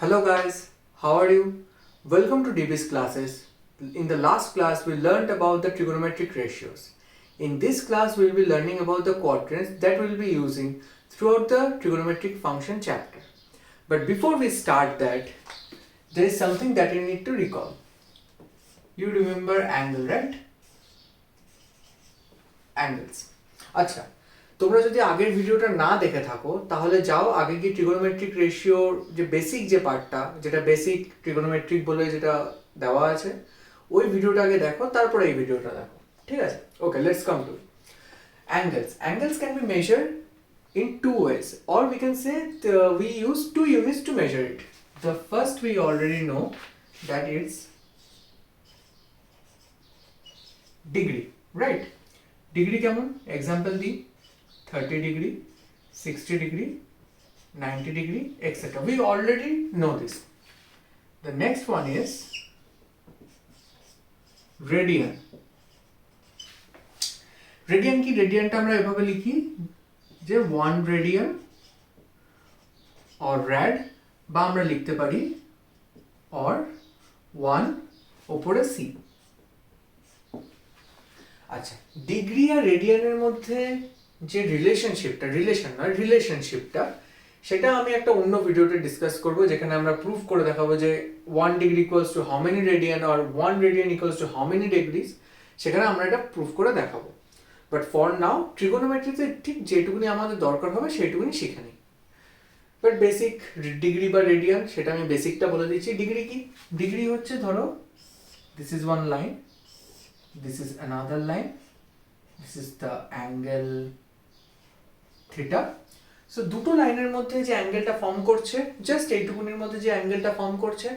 Hello guys, how are you? Welcome to DB's classes. In the last class we learned about the trigonometric ratios. In this class we will be learning about the quadrants that we will be using throughout the trigonometric function chapter. But before we start that, there is something that you need to recall. You remember angle, right? Angles. আচ্ছা, তোমরা যদি আগের ভিডিওটা না দেখে থাকো তাহলে যাও আগে গিয়ে ট্রিগোনোমেট্রিক রেশিওর যে বেসিক যে পার্টটা, যেটা বেসিক ট্রিগোনোমেট্রিক বলে যেটা দেওয়া আছে, ওই ভিডিওটা আগে দেখো, তারপরে এই ভিডিওটা দেখো, ঠিক আছে? Okay, let's come to angles. Angles can be measured in two ways, or we can say we use two units to measure it. The first we already know, that is degree, right? Degree কেমন? Example the 30 degree, 60 degree, 90 degree, etc. We already know this. The next one is radian. Radian কি? রেডিয়ানটা আমরা এভাবে লিখি যে 1 radian or rad, বা আমরা লিখতে পারি or 1 উপরে c. আচ্ছা, ডিগ্রি আর রেডিয়ানের মধ্যে যে রিলেশনশিপটা সেটা আমি একটা অন্য ভিডিওতে ডিসকাস করব, যেখানে আমরা প্রুফ করে দেখাবো যে 1 degree equals to how many radian আর 1 radian equals to how many degrees, সেখানে আমরা এটা প্রুফ করে দেখাবো। বাট ফর নাও ট্রিগোনোমেট্রিতে ঠিক যেটুকুনি আমাদের দরকার হবে সেইটুকুনি শিখে নিই। বাট বেসিক ডিগ্রি বা রেডিয়ান সেটা আমি বেসিকটা বলে দিচ্ছি। ডিগ্রি কি? ডিগ্রি হচ্ছে, ধরো this is one line, this is another line, this is the angle theta. So দুটো লাইনের মধ্যে যে অ্যাঙ্গেলটা ফর্ম করছে, জাস্ট এইটুকুনির মধ্যে যে অ্যাঙ্গেলটা ফর্ম করছে,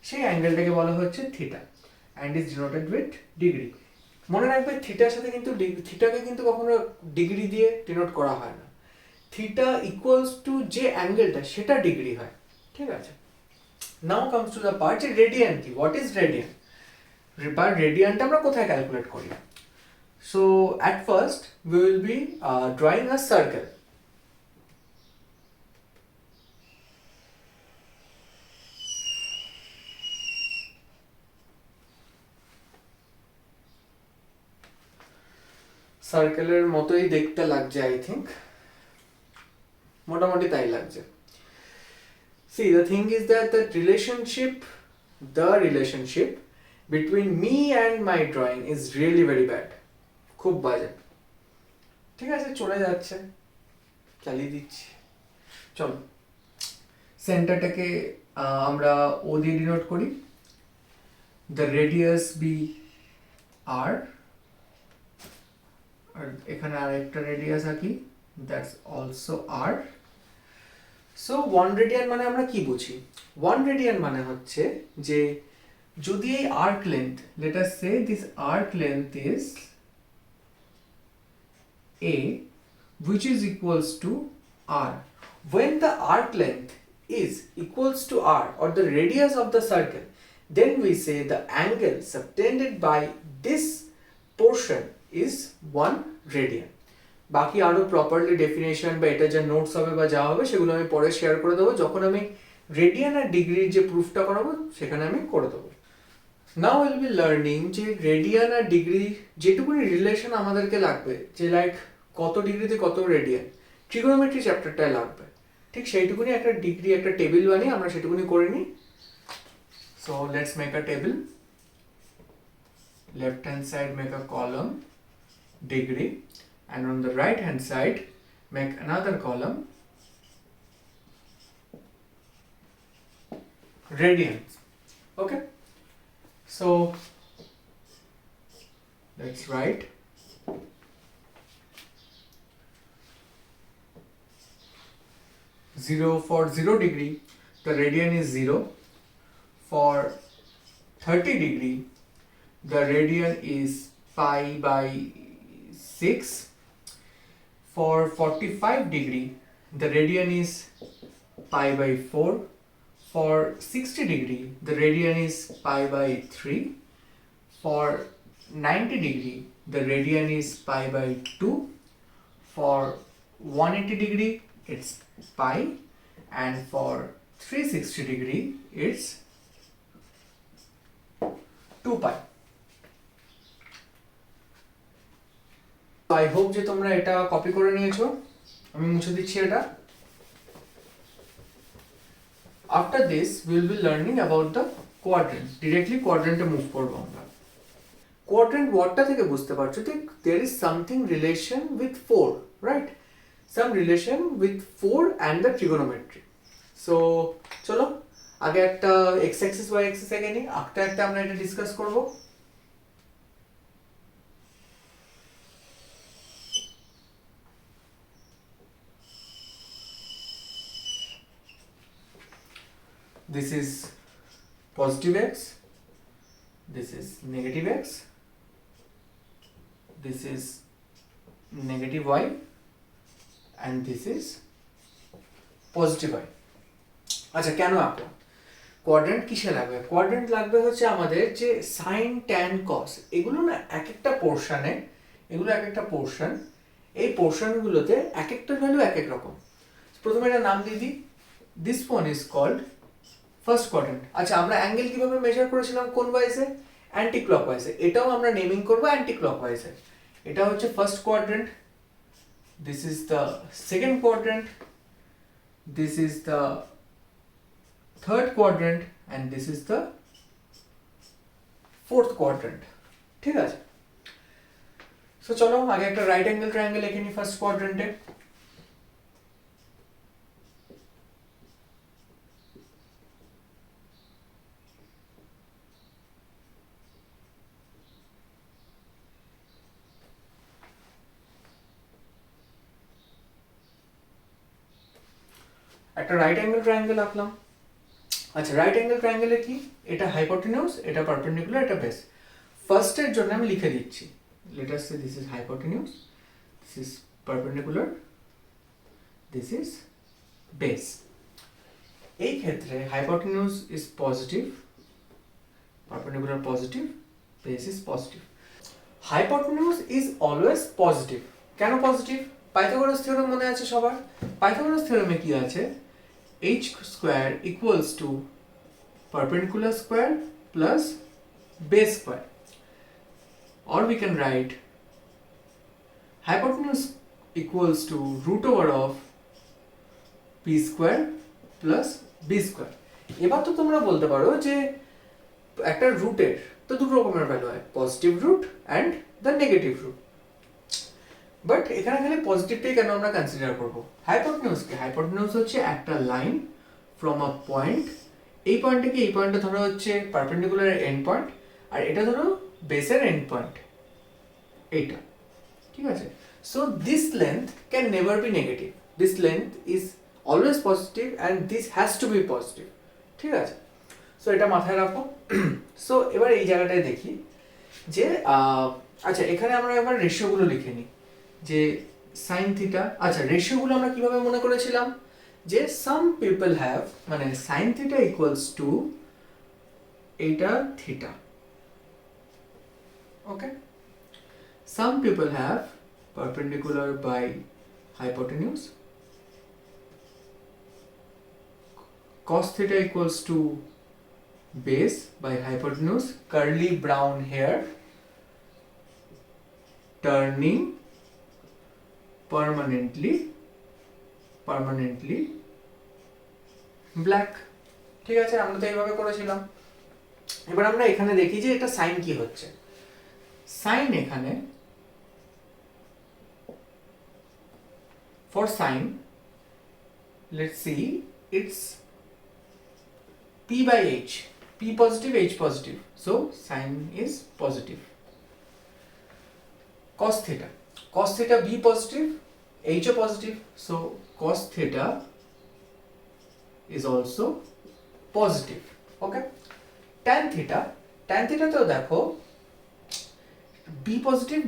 সেই অ্যাঙ্গেলটাকে বলা হচ্ছে theta and is denoted with degree. মনে রাখবে থিটার সাথে কিন্তু থিটাকে কিন্তু কখনো ডিগ্রি দিয়ে ডিনোট করা হয় না। থিটা ইকুয়ালস টু যে অ্যাঙ্গেলটা সেটা ডিগ্রি হয়, ঠিক আছে? Now comes to the part যে রেডিয়ান কি। What is radian? রেডিয়ানটা আমরা কোথায় ক্যালকুলেট করি? So at first we will be drawing a circle. সার্কেলের মতোই দেখতে লাগছে, আই থিঙ্ক, মোটামুটি তাই লাগছে। See, the thing is that the relationship between me and my drawing is really very bad. খুব বাজে। ঠিক আছে, চলে যাচ্ছে, চালিয়ে দিচ্ছি। চলো, সেন্টারটাকে আমরা ও দিয়ে ডিনোট করি। the radius be r, আর এখানে আরেকটা রেডিয়াস আঁকি, that's also r. So 1 radian মানে আমরা কি বুঝি? 1 রেডিয়ান মানে হচ্ছে যে যদি এই arc length, let us say this arc length is a, which is equals to r. When the arc length is equals to r, or the radius of the circle, then we say the angle subtended by this portion is 1 radian. বাকি আরো properly definition বা এটা যা notes হবে বা যা হবে সেগুলো আমি পরে শেয়ার করে দেবো, যখন আমি রেডিয়ান আর ডিগ্রির যে প্রুফটা করাবো সেখানে আমি করে দেবো। নাও উইল বি লার্নিং যে রেডিয়ান আর ডিগ্রি যেটুকুনি রিলেশন আমাদেরকে লাগবে, যে লাইক কত ডিগ্রিতে কত রেডিয়ান, ট্রিগোনোমেট্রি চ্যাপ্টারটায় লাগবে, ঠিক সেইটুকুনি একটা ডিগ্রি একটা টেবিল বানিয়ে আমরা সেটুকুনি করে নিই। So let's make a table. Left hand side make a column degree, and on the right hand side make another column radians. Okay, so let's write 0 for 0 degree, the radian is 0. For 30 degree, the radian is pi by 6. For 45 degree, the radian is pi by 4. For 60 degree, the radian is pi by 3. For 90 degree, the radian is pi by 2. For 180 degree, it's pi. And for 360 degree is 2 pi. I hope যে তোমরা এটা copy করে নিয়েছো, আমি মুছে দিচ্ছি এটা। After this we will be learning about the quadrants. Directly quadrant A move করব আমরা। Quadrant ওয়ার্ডটা থেকে বুঝতে পারছো যে there is something relation with 4, right? Some relation with 4 and the trigonometry. So চলো আগে একটা x axis y axis এঁকে নিই, একটা একটা আমরা এটা ডিসকাস করব। This is positive x, this is negative x, this is negative y, and this is positive y. আচ্ছা কেন আঁকলাম? কোয়াড্রেন্ট কিসে লাগবে? কোয়াড্রেন্ট লাগবে হচ্ছে আমাদের যে সাইন ট্যান কস, এগুলো না এক একটা পোর্শনে, এগুলো এক একটা পোর্শন, এই পোর্শনগুলোতে এক একটা ভ্যালু এক এক রকম। প্রথমে এটা নাম দিয়ে দিই, this one is called first quadrant. আচ্ছা আমরা অ্যাঙ্গেল কিভাবে মেজার করেছিলাম কোন ওয়াইজে? অ্যান্টি ক্লকওয়াইজে। এটাও আমরা নেমিং করব অ্যান্টি ক্লকওয়াইজে। এটা হচ্ছে first quadrant, this is the second quadrant, this is the third quadrant, and this is the fourth quadrant. ঠিক আছে, সো চলো আগে একটা রাইট অ্যাঙ্গেল ট্রায়াঙ্গেল এঁকে নিই ফার্স্ট কোয়াড্রেন্টে। একটা রাইট অ্যাঙ্গেল ট্রায়াঙ্গেল আঁকলাম। আচ্ছা রাইট অ্যাঙ্গেল ট্রায়াঙ্গেলে কি? এটা হাইপোটেনিউস, এটা পারপেন্ডিকুলার, এটা বেস। ফার্স্টের জন্য আমি লিখে দিচ্ছি, let us say this is hypotenuse, this is perpendicular, this is base. এই ক্ষেত্রে hypotenuse is positive, perpendicular positive, base is positive. Hypotenuse is always positive. কেন পজিটিভ? পাইথাগোরাস থিওরেম মনে আছে সবার? পাইথাগোরাস থিওরেমে কি আছে? h square equals to perpendicular square plus base square, or we can write hypotenuse equals to root over of p square plus b square. এবার তো তোমরা বলতে পারো যে একটা রুটের তো দুটো রকমের ভ্যালু হয়, positive root and the negative root. But এখানে খালি পজিটিভটাই কেন আমরা কনসিডার করব? হাইপোটেনিউসকে, হাইপোটেনিউস হচ্ছে একটা লাইন ফ্রম আ পয়েন্ট, এই পয়েন্ট থেকে এই পয়েন্টে ধরো হচ্ছে পারপেন্ডিকুলার এন্ড পয়েন্ট, আর এটা ধরো বেসের এন্ড পয়েন্ট, এইটা। ঠিক আছে, so this length can never be negative, this length is always positive and this has to be positive. ঠিক আছে, সো এটা মাথায় রাখো। সো এবার এই জায়গাটায় দেখি যে আচ্ছা এখানে আমরা এবার রেশিওগুলো লিখে নিই যে সাইন থিটা। আচ্ছা রেশিওগুলো আমরা কিভাবে মনে করেছিলাম যে সাম পিপল হ্যাভ, মানে সাইন থিটা ইকুয়ালস টু এটা theta, okay. Some people have perpendicular by hypotenuse, cos theta equals to base by hypotenuse, curly brown hair, turning permanently black। ঠিক আছে, আমরা তো এইভাবে করেছিলাম। এবার আমরা এখানে দেখি যে এটা সাইন কি হচ্ছে। সাইন এখানে for sine, let's see, it's p by h, p positive, h positive, so sine is positive. Cos theta b positive, h positive, so cos theta is also positive, okay. Tan theta তো দেখো b positive,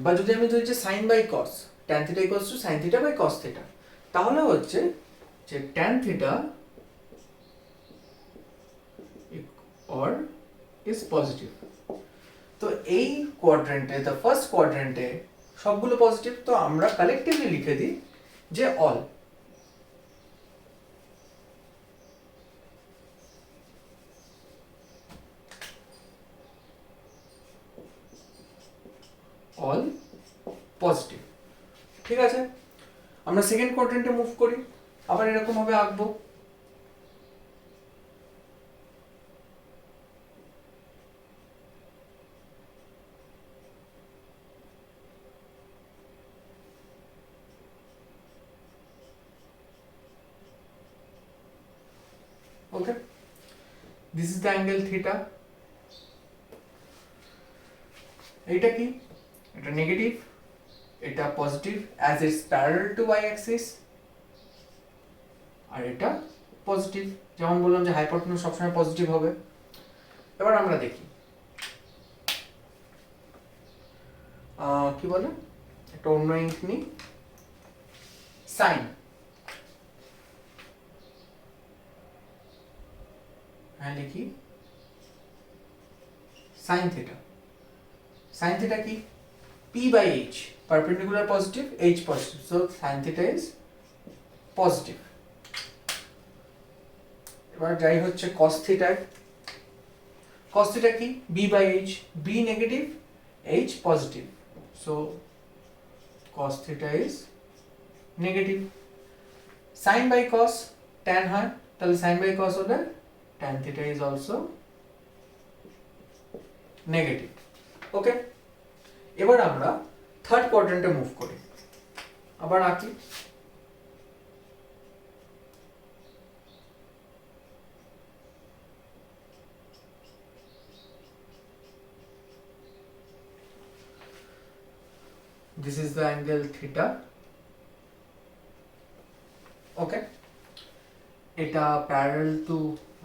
বা যদি আমি ধরি যে sin by cos, tan theta equals to sin theta by cos theta, তাহলে হচ্ছে যে tan theta or is positive। তো এই কোয়াড্রেন্টে, দ্য ফার্স্ট কোয়াড্রেন্টে সবগুলো পজিটিভ, তো আমরা কালেক্টিভলি লিখে দিই যে অল। ঠিক আছে, আমরা সেকেন্ড কোয়াড্রেন্টে মুভ করি, আবার এরকম ভাবে আঁকবো। Okay, this is the angle theta. এটা কি? এটা নেগেটিভ, এটা positive as it's parallel to Y axis, আর এটা পজিটিভ, যেমন বললাম যে হাইপোটেনিউজ সবসময় পজিটিভ হবে। এবার আমরা দেখি কি বলে, একটা অন্য ইঙ্ক নিই, সাইন। হ্যাঁ লিখি সাইন থিটা। সাইন থিটা কি? p by h, perpendicular positive, h positive, so sin theta is positive. এবার যাই হচ্ছে cos theta। cos theta কি? b by h, b negative, h positive, so cos theta is negative. sin by cos tan হয়, তাহলে sin by cos হবে tan theta is also negative. ওকে, এবার আমরা third কোয়াড্রেন্টে move করি, আবার আঁকি। This is the angle theta. Okay, এটা parallel to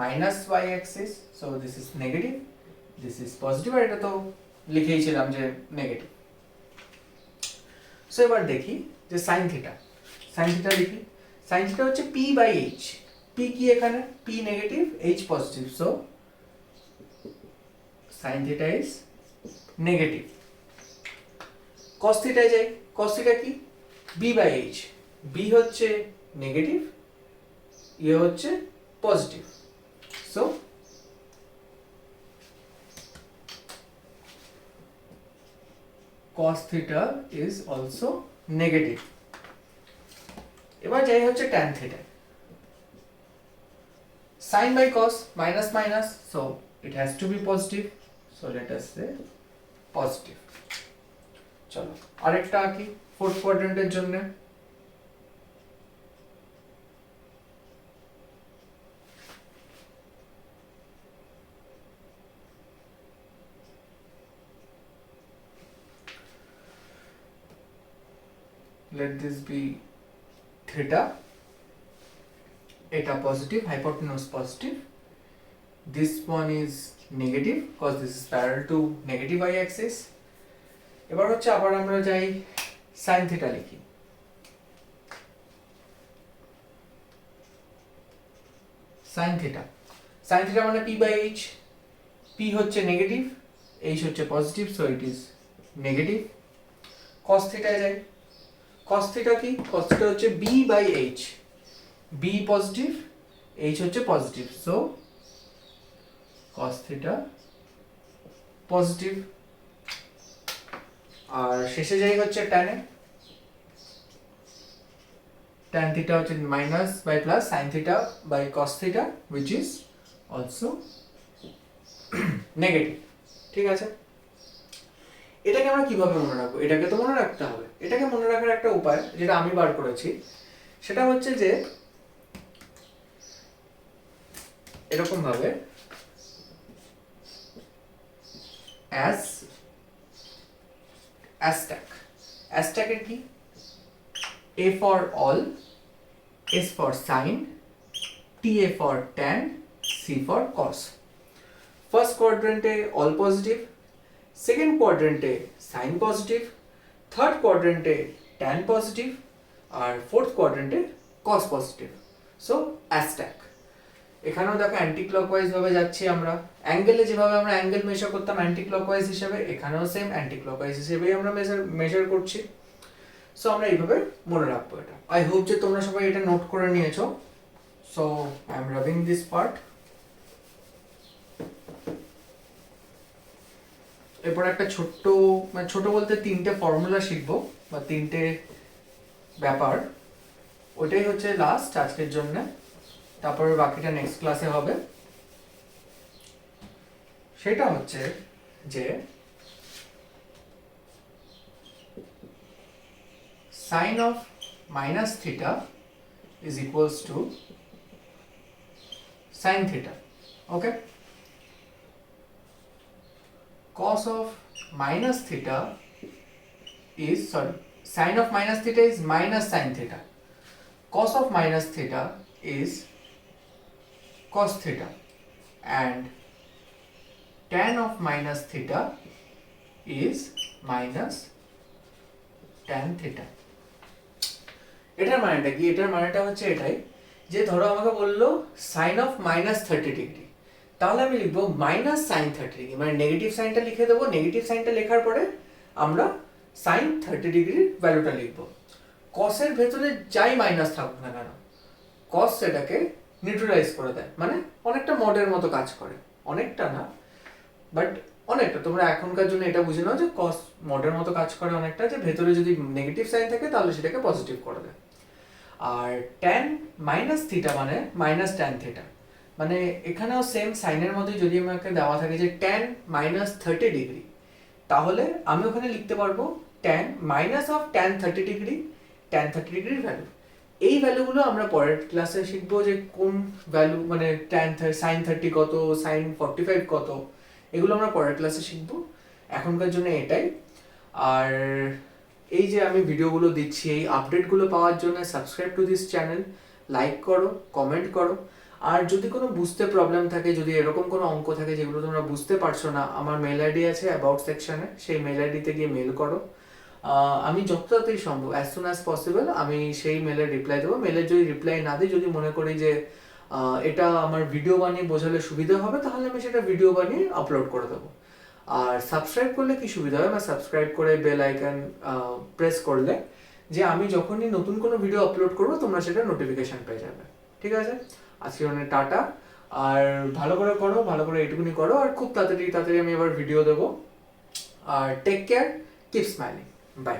minus y axis, so this is negative, this is positive, আর এটা তো লিখেইছিলাম যে নেগেটিভ। সো এবার দেখি যে sin theta। sin theta লিখি, sin theta হচ্ছে p by h, p কি এখানে? p negative, h positive, so sin theta is negative. cos theta যাই, cos theta কি? b by h, b হচ্ছে নেগেটিভ, এ হচ্ছে positive, so cos theta is also negative. এবার যাই হচ্ছে tan theta। sin by cos minus minus, so it has to be positive, so let us say positive. চলো আরেকটা আঁকি fourth কোয়াড্রেন্টের জন্য। Let this be theta, eta positive, hypotenuse positive, this one is negative because this is parallel to negative y axis. এবার হচ্ছে আবার আমরা যাই sin theta লিখি। sin theta, sin theta মানে p by h, p হচ্ছে negative, h হচ্ছে positive, so it is negative. cos theta যাই, cos theta কি? cos theta হচ্ছে b by h, b positive, h হচ্ছে positive, so cos theta positive. আর শেষে যাই হচ্ছে tan এ, tan theta হচ্ছে minus by plus sin theta by cos theta which is also negative. ঠিক আছে, এটাকে আমরা কিভাবে মনে রাখবো? এটাকে তো মনে রাখতে হবে। এটাকে মনে রাখার একটা উপায় যেটা আমি বার করেছি, সেটা হচ্ছে যে এরকম ভাবে astack এর কি? a for all, s for sin, ta for tan, c for cos। First কোয়াড্রেন্টে অল পজিটিভ, সেকেন্ড কোয়াড্রেন্টে সাইন পজিটিভ, থার্ড কোয়াড্রেন্টে ট্যান পজিটিভ, আর ফোর্থ কোয়াড্রেন্টে কস পজিটিভ, সো অ্যাস্ট্যাক। এখানেও দেখো অ্যান্টি ক্লকওয়াইজ ভাবে যাচ্ছি আমরা। অ্যাঙ্গেলে যেভাবে আমরা অ্যাঙ্গেল মেজার করতাম অ্যান্টি ক্লকওয়াইজ হিসেবে, এখানেও সেম অ্যান্টি ক্লকওয়াইজ হিসেবেই আমরা মেজার করছি। সো আমরা এইভাবে মনে রাখবো এটা। আই হোপ যে তোমরা সবাই এটা নোট করে নিয়েছো। So I am rubbing this part. এরপর একটা ছোট্ট, মানে ছোট বলতে তিনটে ফর্মুলা শিখবো বা তিনটে ব্যাপার, ওইটাই হচ্ছে লাস্ট আজকের জন্য। তারপরে বাকিটা নেক্সট ক্লাসে হবে। সেটা হচ্ছে যে sin of minus theta is equals to sin theta. Okay, cos of minus theta is, sorry, sin of minus theta is minus sin theta, cos of minus theta is cos theta, and tan of minus theta is minus tan theta. এটার মানেটা কি? এটার মানেটা হচ্ছে এটাই যে ধরো আমাকে বললো sin of minus 30 ডিগ্রি, তাহলে আমি লিখবো মাইনাস সাইন 30 ডিগ্রি, মানে নেগেটিভ সাইনটা লিখে দেবো। নেগেটিভ সাইনটা লেখার পরে আমরা সাইন 30 ডিগ্রির ভ্যালুটা লিখবো। কসের ভেতরে যাই মাইনাস থাকুক না কেন, কস সেটাকে নিউট্রালাইজ করে দেয়, মানে অনেকটা মডের মতো কাজ করে। অনেকটা না, বাট অনেকটা। তোমরা এখনকার জন্য এটা বুঝে নাও যে কস মডের মতো কাজ করে অনেকটা, যে ভেতরে যদি নেগেটিভ সাইন থাকে তাহলে সেটাকে পজিটিভ করে দেয়। আর ট্যান মাইনাস থিটা মানে মাইনাস ট্যান থিটা, মানে এখানেও সেম সাইনের মধ্যে যদি আমাকে দেওয়া থাকে যে ট্যান মাইনাস 30 ডিগ্রি, তাহলে আমি ওখানে লিখতে পারবো tan minus of tan 30 degree, tan 30 ডিগ্রির ভ্যালু। এই ভ্যালুগুলো আমরা পরের ক্লাসে শিখবো যে কোন ভ্যালু, মানে ট্যান সাইন 30 কত, সাইন 45 কত, এগুলো আমরা পরের ক্লাসে শিখবো। এখনকার জন্য এটাই। আর এই যে আমি ভিডিওগুলো দিচ্ছি, এই আপডেটগুলো পাওয়ার জন্য subscribe to this channel, like করো, কমেন্ট করো। আর যদি কোনো বুঝতে প্রবলেম থাকে, যদি এরকম কোনো অঙ্ক থাকে যেগুলো তোমরা বুঝতে পারছো না, আমার মেল আইডি আছে অ্যাবাউট সেকশনে, সেই মেল আইডিতে গিয়ে মেল করো। আমি যত তাড়াতাড়ি সম্ভব, অ্যাজ সুন অ্যাজ পসিবল আমি সেই মেলের রিপ্লাই দেবো। মেলের যদি রিপ্লাই না দিই, যদি মনে করি যে এটা আমার ভিডিও বানিয়ে বোঝালে সুবিধা হবে, তাহলে আমি সেটা ভিডিও বানিয়ে আপলোড করে দেবো। আর সাবস্ক্রাইব করলে কি সুবিধা হবে, বা সাবস্ক্রাইব করে বেল আইকন প্রেস করলে যে আমি যখনই নতুন কোনো ভিডিও আপলোড করবো তোমরা সেটা নোটিফিকেশন পেয়ে যাবে। ঠিক আছে, আজকে অনেক টাটা। আর ভালো করে করো, ভালো করে এইটুকুনি করো, আর খুব তাড়াতাড়ি আমি এবার ভিডিও দেবো। আর take care, keep smiling, by.